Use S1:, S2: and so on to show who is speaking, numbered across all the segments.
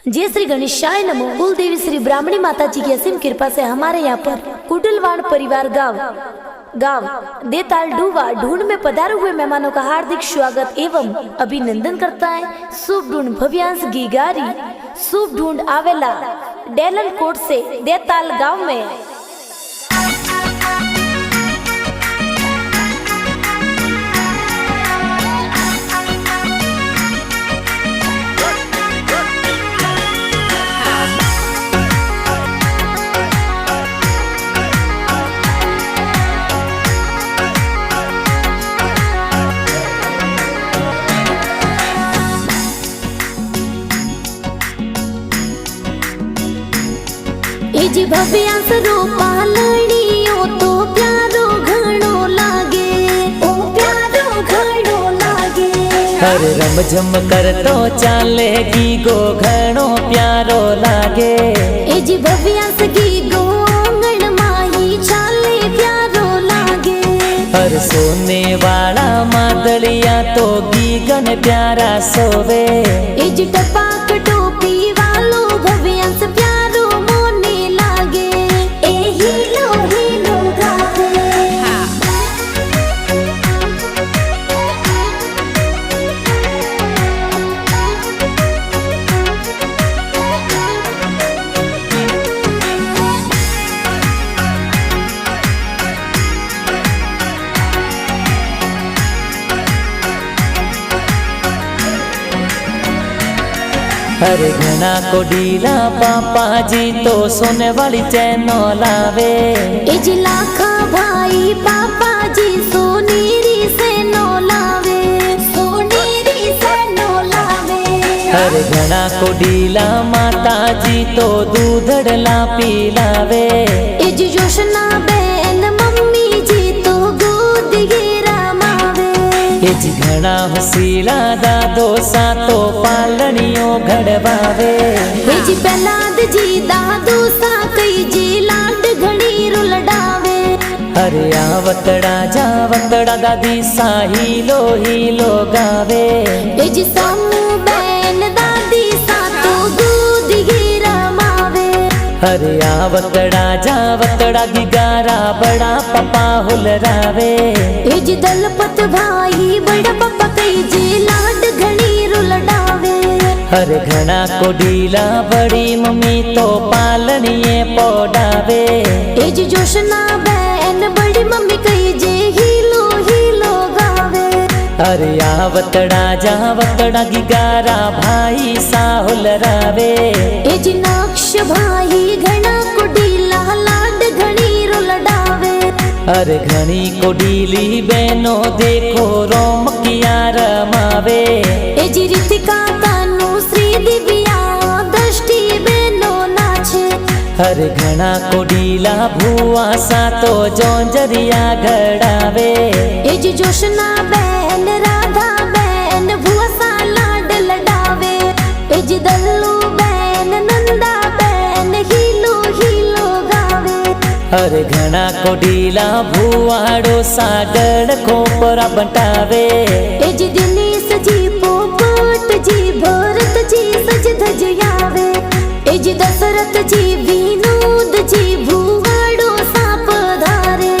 S1: जय श्री गणेशाय नमो। कुल देवी श्री ब्राह्मणी माता जी की असीम कृपा से हमारे यहाँ पर कुटलवाड़ परिवार गांव देताल डूवा ढूंढ में पधारे हुए मेहमानों का हार्दिक स्वागत एवं अभिनंदन करता है। शुभ ढूंढ भव्यांश गिगारी शुभ ढूंढ आवेला डेलन कोट से देताल गांव में। जी भव्यांश रूपा लड़ियो तो प्यारो घणो लागे, ओ प्यारो घणो लागे।
S2: हर रम झम कर तो चाले गीगो घणो प्यारो लागे।
S1: ए जी भव्यांश गीगो आंगण माही चाले प्यारो लागे।
S2: हर सोने वाला मादलिया तो गीगन प्यारा सोवे।
S1: ए जी टपाक टोपी वालो भव्यांश प्यारो
S2: हरे घना को डीला पापा जी तो सोने वाली चैनो लावे।
S1: इज लाखा भाई पापा जी सोनेरी से नो लावे, सोनेरी से नो लावे।
S2: हरे घना को डीला माता जी तो दूधड़ला पिलावे।
S1: इज जोशना बहन मम्मी जी तो गोद गिरा मावे।
S2: इज घना हुसीला दादो सा तो पालनियो घड़वावे।
S1: इज प्रहलाद जी दादो सा कई जी लाड घड़ी रुलडावे।
S2: अरे आवतड़ा जावतड़ा दादी सा हीलो गावे।
S1: इज समू बहन दादी सा तो गोद गिरा मावे।
S2: अरे आवतड़ा जावतड़ा गिगारा बड़ा पपा हुलरावे।
S1: इज दलपत भाई बड़ा पपा कई जी लाड घड़ी रुलडावे।
S2: अरे घना को डीला बड़ी मम्मी तो पालनिये पोडावे।
S1: इज जोशना बहन बड़ी मम्मी कई जी हीलो गावे।
S2: अरे आवतड़ा जावतड़ा गिगारा भाई सा हुलरावे।
S1: इज नक्श भाई घना को डीला लाड घड़ी रुलडावे।
S2: अरे घनी को डीली बहनो देखो रोम किया रमावे।
S1: इज रितिका कानू श्री दिव्या दृष्टि बहनो नाचे।
S2: हरे घना को डीला भुआ सा तो जोंजरिया घड़ावे।
S1: इज जोशना बहन राधा बहन भुआ सा लाड लडावे। इज दल्लू बहन नंदा बहन हीलो गावे।
S2: हरे घना को डीला भुआड़ो सागड़ खोपरा बटावे।
S1: इज दिनेश जी पोपट जी भरत जी सज धज आवे। इज दशरथ जी विनोद जी भुआड़ो सा पधारे।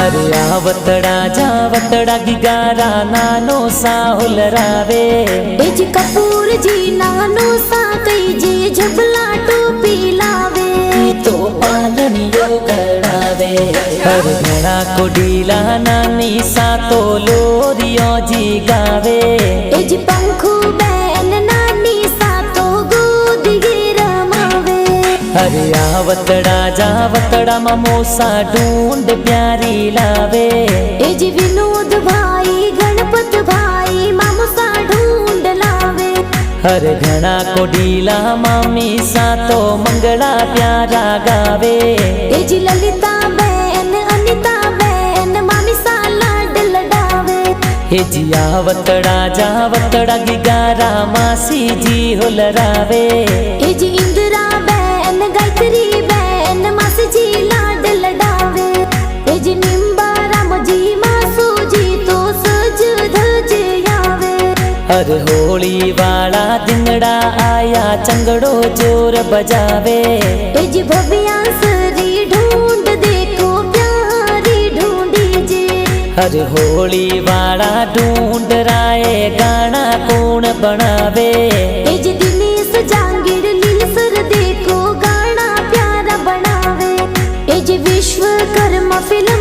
S2: अरे आवतड़ा जावतड़ा गिगारा नानो सा हुलरावे।
S1: इज कपूर जी नानो सा कई जी झबला टोपी लावे।
S2: तो पालनियो घड़ावे। हर घना को डीला नानी सा तो लोरियो जी गावे।
S1: इज पंखू बहन नानी सा तो गोद गिरा मावे।
S2: अरे आवतड़ा जावतड़ा ममोसा ढूंढ प्यारी लावे।
S1: इज विनोद भाई गणपत भाई मामूसा ढूंढ लावे।
S2: हर घना को डीला मामी सा तो मंगला प्यारा गावे।
S1: जी ललिता बहन अनिता बहन मामी सा
S2: हे जिया वतड़ा जावतड़ा गिगारा मासी जी होलरावे।
S1: ए जी इंदिरा बैन गायत्री बैन मासी जी लाड लडावे। ए जी निम्बाराम जी मासू जी तो सज धज आवे।
S2: हर होली वाला दिनड़ा आया चंगड़ो जोर बजावे।
S1: ए जी भव्या सरी ढूंढ देखो प्यारी ढूंढी जे।
S2: हर होली वाला ढूंढ राए गाना कौन बनावे।
S1: ए जी दिनेश जांगीर लील सर देखो गाना प्यारा बनावे। ए जी विश्वकर्मा फिल्म